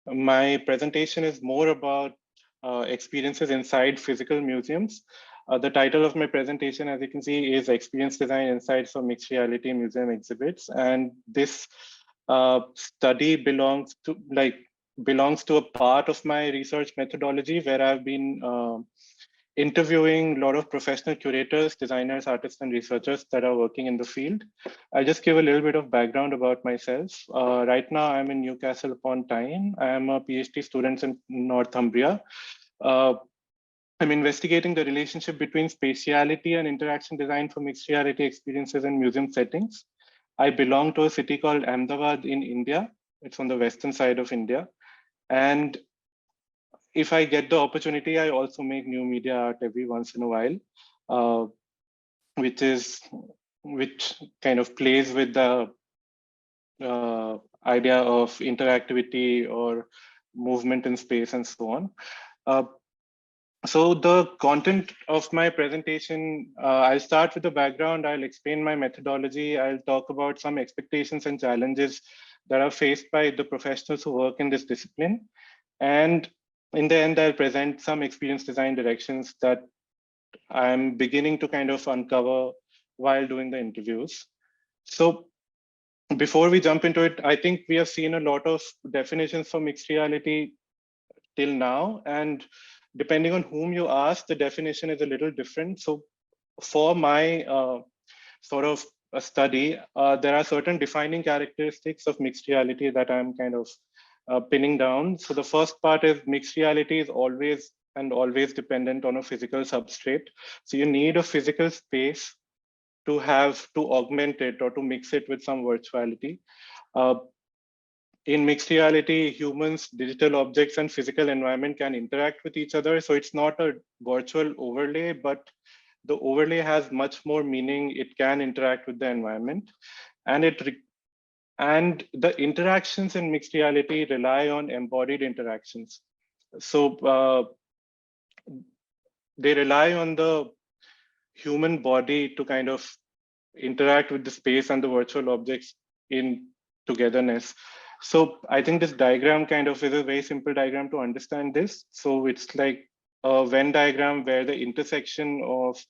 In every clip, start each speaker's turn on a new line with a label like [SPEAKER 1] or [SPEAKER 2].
[SPEAKER 1] My presentation is more about experiences inside physical museums. The title of my presentation, as you can see, is Experience Design Insights for Mixed Reality Museum Exhibits. And this study belongs to a part of my research methodology where I've been interviewing a lot of professional curators, designers, artists, and researchers that are working in the field. I'll just give a little bit of background about myself. Right now, I'm in Newcastle upon Tyne. I am a PhD student in Northumbria. Uh, I'm investigating the relationship between spatiality and interaction design for mixed reality experiences in museum settings. I belong to a city called Ahmedabad in India. It's on the western side of India. And if I get the opportunity, I also make new media art every once in a while, uh, which is which kind of plays with the idea of interactivity or movement in space and so on. Uh, so the content of my presentation, I'll start with the background. I'll explain my methodology. I'll talk about some expectations and challenges that are faced by the professionals who work in this discipline. And in the end, I'll present some experience design directions that I'm beginning to kind of uncover while doing the interviews. So before we jump into it, I think we have seen a lot of definitions for mixed reality till now. And depending on whom you ask, the definition is a little different. So for my sort of a study, there are certain defining characteristics of mixed reality that I'm kind of pinning down. So the first part is mixed reality is always dependent on a physical substrate. So you need a physical space to have to augment it or to mix it with some virtuality. Uh, in mixed reality, humans, digital objects, and physical environment can interact with each other. So it's not a virtual overlay, but the overlay has much more meaning. It can interact with the environment, and and the interactions in mixed reality rely on embodied interactions. So they rely on the human body to kind of interact with the space and the virtual objects in togetherness. So I think this diagram kind of is a very simple diagram to understand this. So it's like a Venn diagram where the intersection of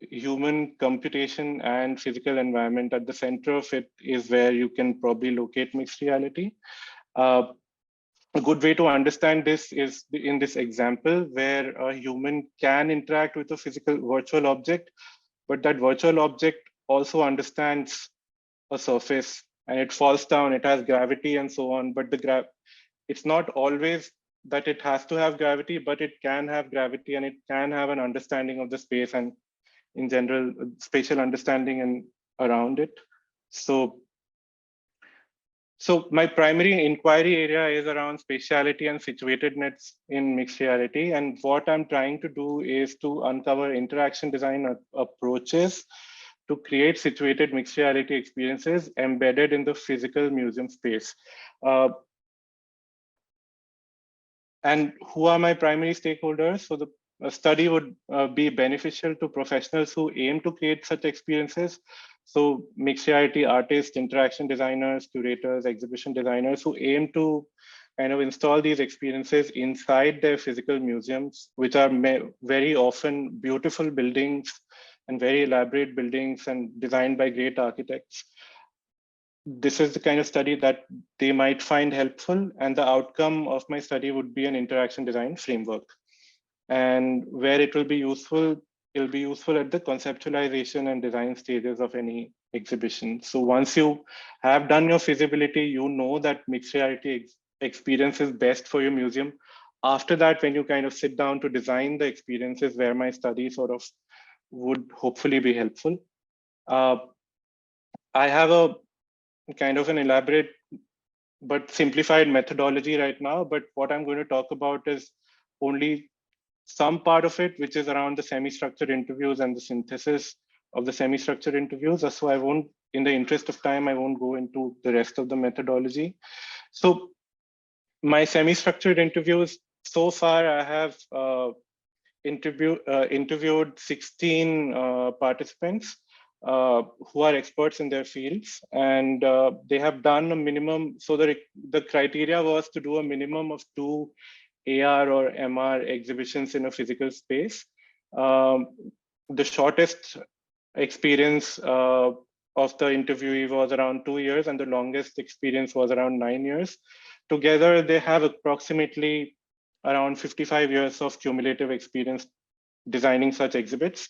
[SPEAKER 1] human computation and physical environment at the center of it is where you can probably locate mixed reality. Uh, a good way to understand this is in this example where a human can interact with a physical virtual object, but that virtual object also understands a surface and it falls down, it has gravity and so on, but it's not always that it has to have gravity, but it can have gravity and it can have an understanding of the space and in general spatial understanding and around it. So my primary inquiry area is around spatiality and situatedness in mixed reality. And what I'm trying to do is to uncover interaction design approaches to create situated mixed reality experiences embedded in the physical museum space. And who are my primary stakeholders? So the study would be beneficial to professionals who aim to create such experiences. So mixed reality artists, interaction designers, curators, exhibition designers who aim to kind of install these experiences inside their physical museums, which are very often beautiful buildings and very elaborate buildings and designed by great architects. This is the kind of study that they might find helpful, and the outcome of my study would be an interaction design framework. And where it'll be useful at the conceptualization and design stages of any exhibition. So once you have done your feasibility, you know that mixed reality experience is best for your museum. After that, when you kind of sit down to design the experiences, where my study sort of would hopefully be helpful. I have a kind of an elaborate but simplified methodology right now. But what I'm going to talk about is only some part of it, which is around the semi-structured interviews and the synthesis of the semi-structured interviews. So I won't, in the interest of time, I won't go into the rest of the methodology. So my semi-structured interviews, so far I have interviewed 16 participants. who are experts in their fields, and they have done a minimum. So the criteria was to do a minimum of 2 AR or MR exhibitions in a physical space. The shortest experience of the interviewee was around 2 years, and the longest experience was around 9 years. Together, they have approximately around 55 years of cumulative experience designing such exhibits.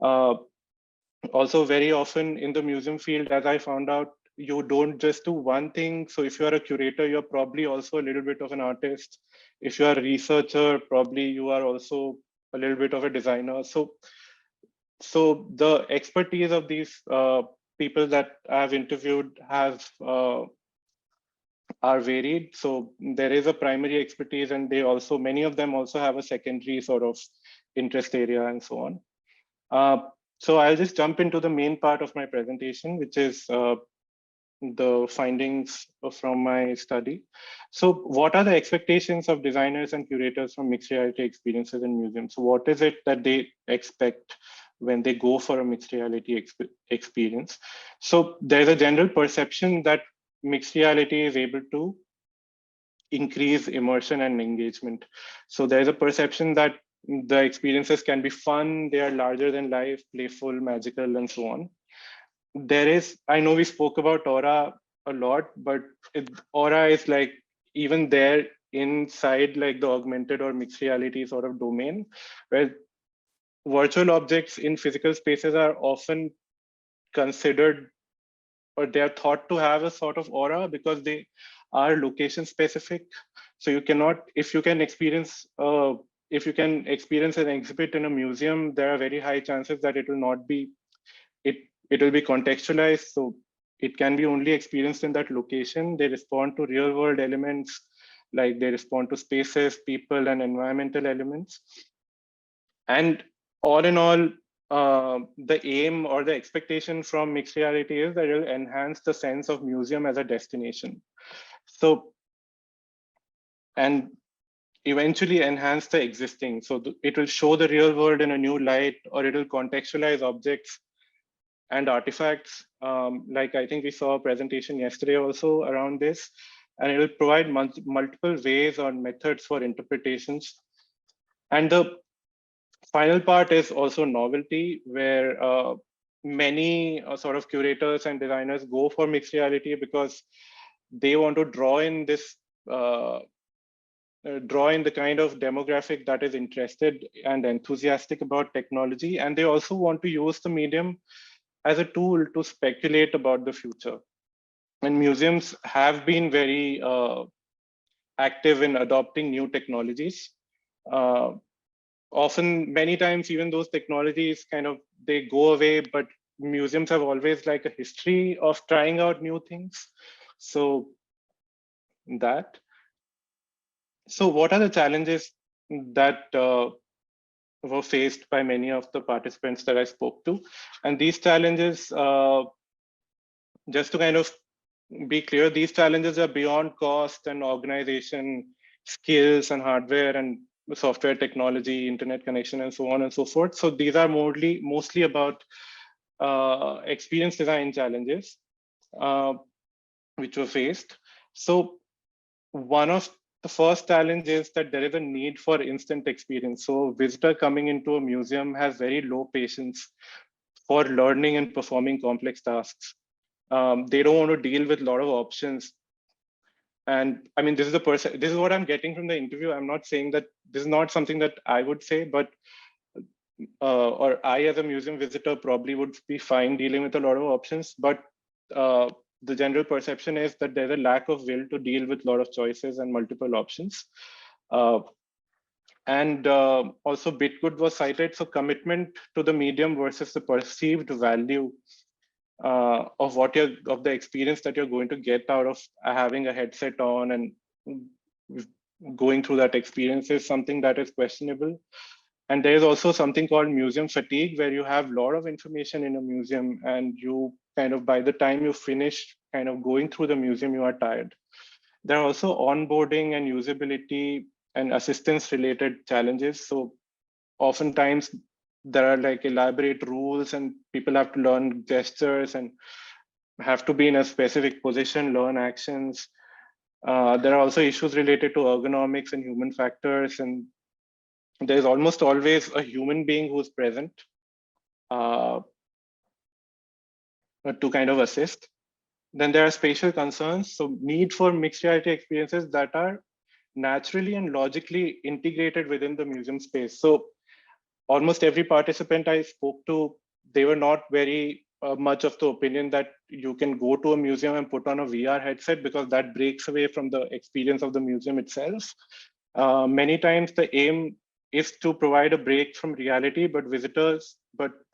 [SPEAKER 1] Also, very often in the museum field, as I found out, you don't just do one thing. So if you are a curator, you're probably also a little bit of an artist. If you are a researcher, probably you are also a little bit of a designer. So the expertise of these people that I've interviewed are varied. So there is a primary expertise, and many of them also have a secondary sort of interest area and so on. So I'll just jump into the main part of my presentation, which is the findings from my study. So what are the expectations of designers and curators from mixed reality experiences in museums? So what is it that they expect when they go for a mixed reality experience? So there's a general perception that mixed reality is able to increase immersion and engagement. So there's a perception that the experiences can be fun, they are larger than life, playful, magical, and so on. I know we spoke about aura a lot, but aura is like even there inside like the augmented or mixed reality sort of domain, where virtual objects in physical spaces are often considered, or they are thought to have a sort of aura because they are location specific. So you cannot, if you can experience an exhibit in a museum, there are very high chances that it will not be, it will be contextualized. So it can be only experienced in that location. They respond to real world elements, like they respond to spaces, people, and environmental elements. And all in all, the aim or the expectation from mixed reality is that it will enhance the sense of museum as a destination. So, and eventually enhance the existing. So it will show the real world in a new light, or it will contextualize objects and artifacts. Like I think we saw a presentation yesterday also around this, and it will provide multiple ways or methods for interpretations. And the final part is also novelty, where many sort of curators and designers go for mixed reality because they want to draw in the kind of demographic that is interested and enthusiastic about technology. And they also want to use the medium as a tool to speculate about the future. And museums have been very active in adopting new technologies. Often, many times, even those technologies they go away, but museums have always like a history of trying out new things. So that. So what are the challenges that were faced by many of the participants that I spoke to? And these challenges, just to kind of be clear, these challenges are beyond cost and organization, skills and hardware and software technology, internet connection, and so on and so forth. So these are mostly about experience design challenges which were faced. So one of the first challenge is that there is a need for instant experience. So visitor coming into a museum has very low patience for learning and performing complex tasks. They don't want to deal with a lot of options. And I mean, this is what I'm getting from the interview. I'm not saying that this is not something that I would say, but or I as a museum visitor probably would be fine dealing with a lot of options. But the general perception is that there's a lack of will to deal with a lot of choices and multiple options. And also Bitgood was cited. So commitment to the medium versus the perceived value of the experience that you're going to get out of having a headset on and going through that experience is something that is questionable. And there's also something called museum fatigue, where you have a lot of information in a museum and you by the time you finish going through the museum, you are tired. There are also onboarding and usability and assistance related challenges. So oftentimes there are like elaborate rules and people have to learn gestures and have to be in a specific position, learn actions. There are also issues related to ergonomics and human factors, and there's almost always a human being who's present uh, to kind of assist. Then there are spatial concerns, so need for mixed reality experiences that are naturally and logically integrated within the museum space. So almost every participant I spoke to, they were not very much of the opinion that you can go to a museum and put on a VR headset, because that breaks away from the experience of the museum itself. Many times the aim is to provide a break from reality, but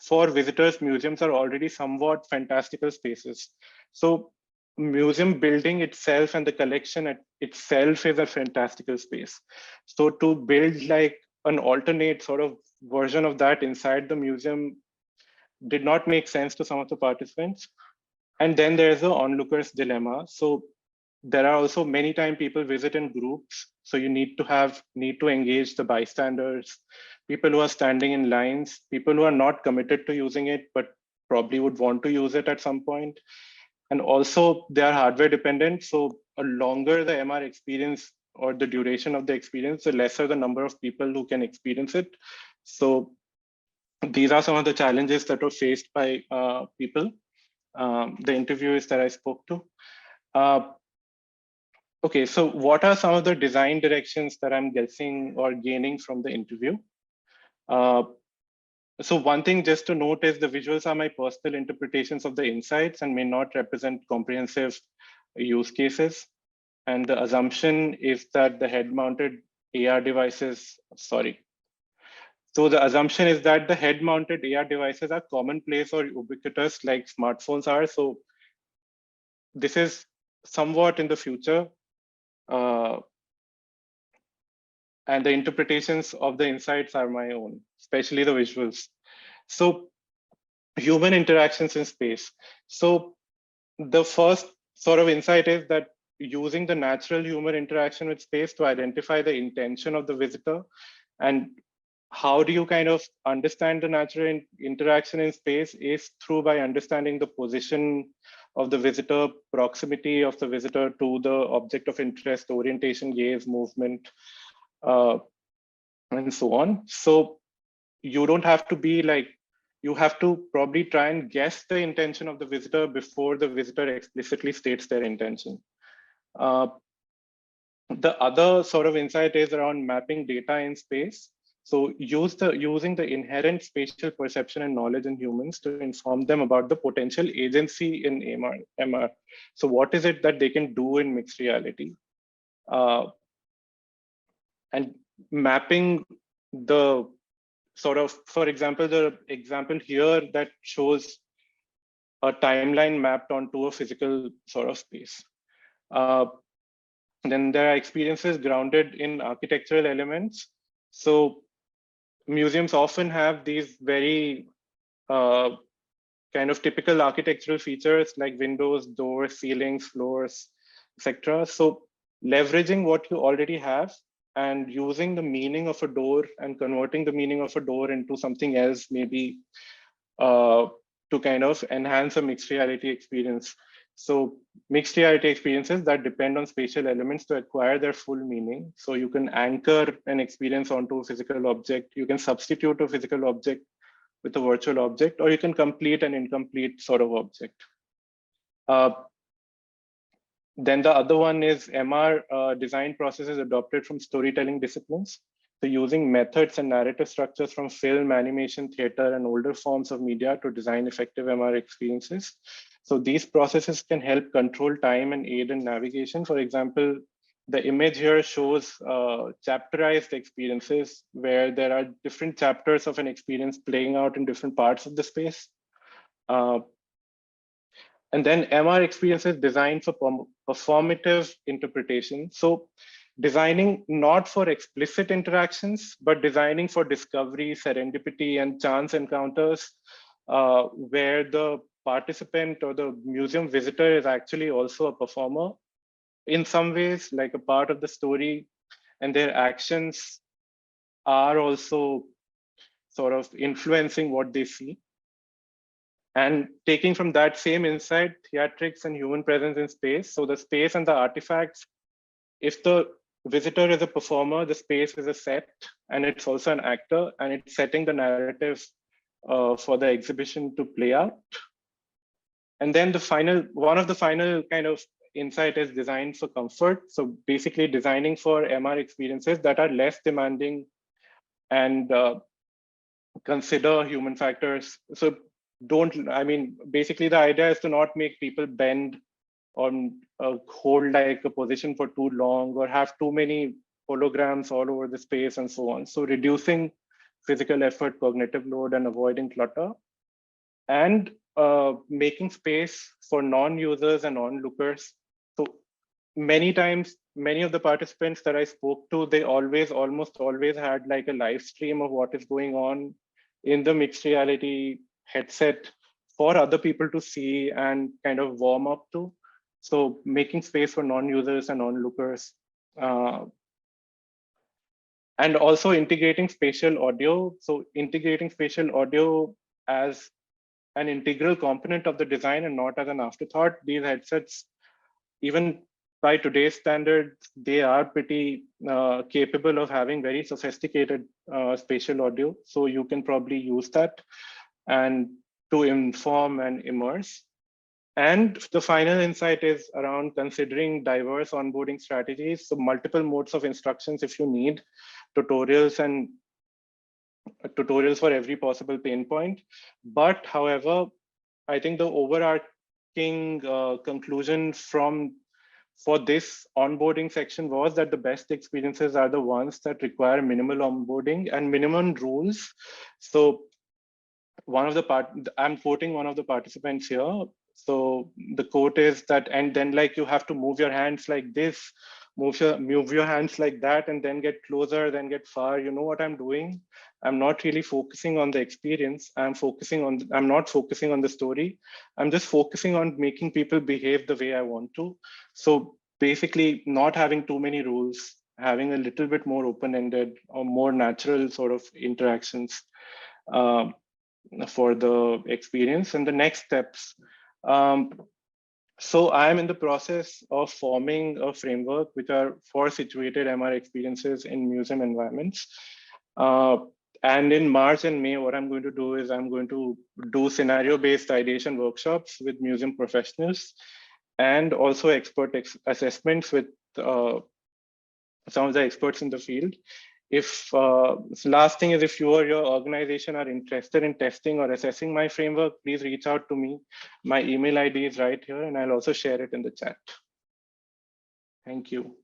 [SPEAKER 1] for visitors, museums are already somewhat fantastical spaces. So museum building itself and the collection itself is a fantastical space. So to build like an alternate sort of version of that inside the museum did not make sense to some of the participants. And then there's the onlooker's dilemma. So there are also many times people visit in groups. So you need to engage the bystanders, people who are standing in lines, people who are not committed to using it, but probably would want to use it at some point. And also they are hardware dependent. So a longer the MR experience or the duration of the experience, the lesser the number of people who can experience it. So these are some of the challenges that were faced by people, the interviewers that I spoke to. Okay, so what are some of the design directions that I'm guessing or gaining from the interview? So one thing just to note is the visuals are my personal interpretations of the insights and may not represent comprehensive use cases. And the assumption is that the head-mounted AR devices, sorry. So the assumption is that the head-mounted AR devices are commonplace or ubiquitous like smartphones are. So this is somewhat in the future. And the interpretations of the insights are my own, especially the visuals. So human interactions in space. So the first sort of insight is that using the natural human interaction with space to identify the intention of the visitor. And how do you kind of understand the natural interaction in space is through by understanding the position of the visitor, proximity of the visitor to the object of interest, orientation, gaze, movement, and so on. So you don't have to be like, you have to probably try and guess the intention of the visitor before the visitor explicitly states their intention. The other sort of insight is around mapping data in space. So using the inherent spatial perception and knowledge in humans to inform them about the potential agency in MR. So what is it that they can do in mixed reality? And mapping the sort of, for example, the example here that shows a timeline mapped onto a physical sort of space. Then there are experiences grounded in architectural elements. So museums often have these very kind of typical architectural features like windows, doors, ceilings, floors, etc. So leveraging what you already have and using the meaning of a door and converting the meaning of a door into something else, maybe to kind of enhance a mixed reality experience. So mixed reality experiences that depend on spatial elements to acquire their full meaning. So you can anchor an experience onto a physical object. You can substitute a physical object with a virtual object, or you can complete an incomplete sort of object. Then the other one is MR design processes adopted from storytelling disciplines. So using methods and narrative structures from film, animation, theater, and older forms of media to design effective MR experiences. So these processes can help control time and aid in navigation. For example, the image here shows chapterized experiences where there are different chapters of an experience playing out in different parts of the space. And then MR experiences designed for performative interpretation. So designing not for explicit interactions, but designing for discovery, serendipity, and chance encounters, where the participant or the museum visitor is actually also a performer in some ways, like a part of the story, and their actions are also sort of influencing what they see. And taking from that same insight, theatrics and human presence in space. So the space and the artifacts, if the visitor is a performer, the space is a set, and it's also an actor, and it's setting the narrative for the exhibition to play out. And then one of the final kind of insight is design for comfort. So basically designing for MR experiences that are less demanding and consider human factors. So basically the idea is to not make people bend or hold like a position for too long or have too many holograms all over the space and so on. So reducing physical effort, cognitive load, and avoiding clutter, and making space for non-users and onlookers. So many times, many of the participants that I spoke to, they almost always had like a live stream of what is going on in the mixed reality headset for other people to see and kind of warm up to. So making space for non-users and onlookers. And also integrating spatial audio. So integrating spatial audio as an integral component of the design and not as an afterthought. These headsets, even by today's standards, they are pretty capable of having very sophisticated spatial audio. So you can probably use that and to inform and immerse. And the final insight is around considering diverse onboarding strategies. So multiple modes of instructions if you need, tutorials for every possible pain point. But however, I think the overarching conclusion for this onboarding section was that the best experiences are the ones that require minimal onboarding and minimum rules. So I'm quoting one of the participants here. So the quote is that, and then like you have to move your hands like this, move your hands like that, and then get closer, then get far. You know what I'm doing? I'm not really focusing on the experience. I'm not focusing on the story. I'm just focusing on making people behave the way I want to. So basically not having too many rules, having a little bit more open-ended or more natural sort of interactions for the experience. And the next steps. So I'm in the process of forming a framework which are for situated MR experiences in museum environments. And in March and May, what I'm going to do is I'm going to do scenario-based ideation workshops with museum professionals and also expert assessments with some of the experts in the field. If last thing is, if you or your organization are interested in testing or assessing my framework, please reach out to me. My email ID is right here, and I'll also share it in the chat. Thank you.